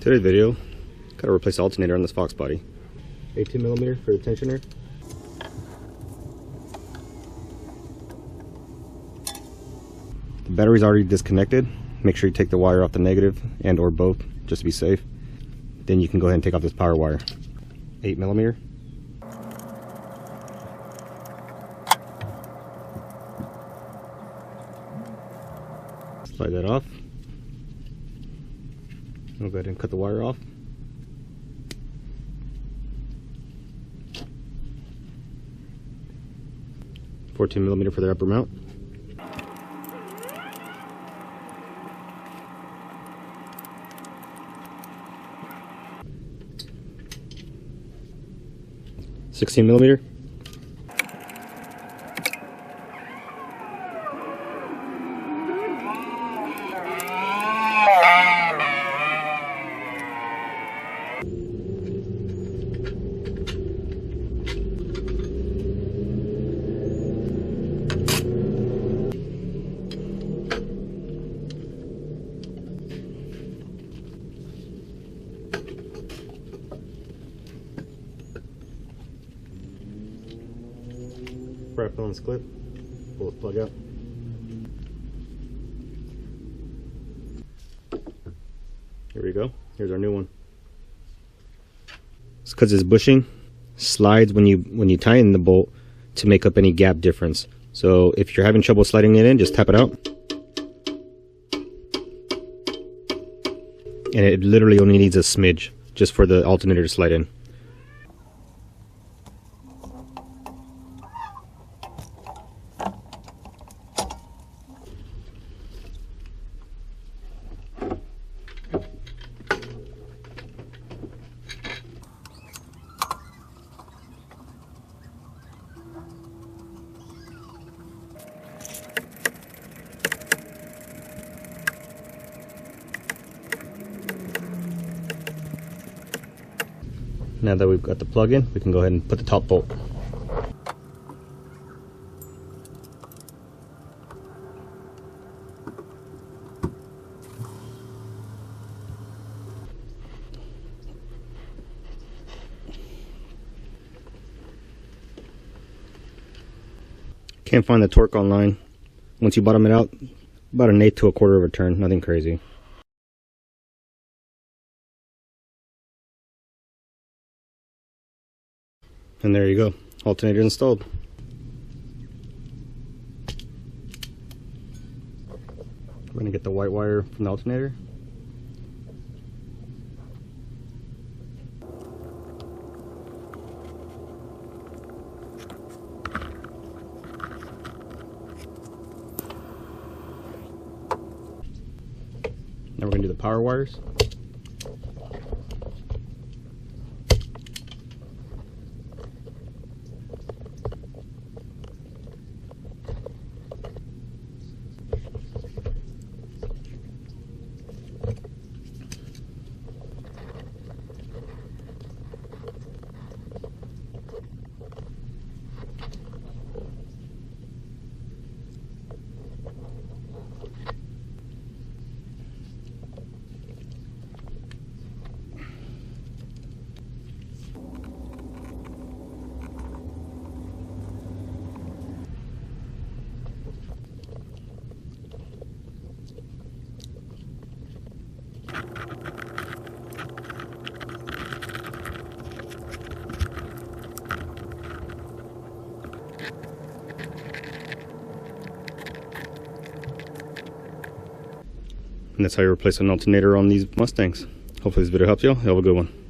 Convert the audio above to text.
Today's video, gotta replace the alternator on this Fox body. 18mm for the tensioner. The battery's already disconnected. Make sure you take the wire off the negative and or both, just to be safe. Then you can go ahead and take off this power wire. 8mm. Slide that off. We'll go ahead and cut the wire off. $14mm for the upper mount. $16mm. Wrap it on this clip, pull the plug out. Here we go. Here's our new one. It's because this bushing slides when you tighten the bolt to make up any gap difference. So if you're having trouble sliding it in, just tap it out. And it literally only needs a smidge just for the alternator to slide in. Now that we've got the plug in, we can go ahead and put the top bolt. Can't find the torque online. Once you bottom it out, about 1/8 to 1/4 of a turn, nothing crazy. And there you go, alternator installed. We're going to get the white wire from the alternator. Now we're going to do the power wires. And that's how you replace an alternator on these Mustangs. Hopefully this video helps you all. Have a good one.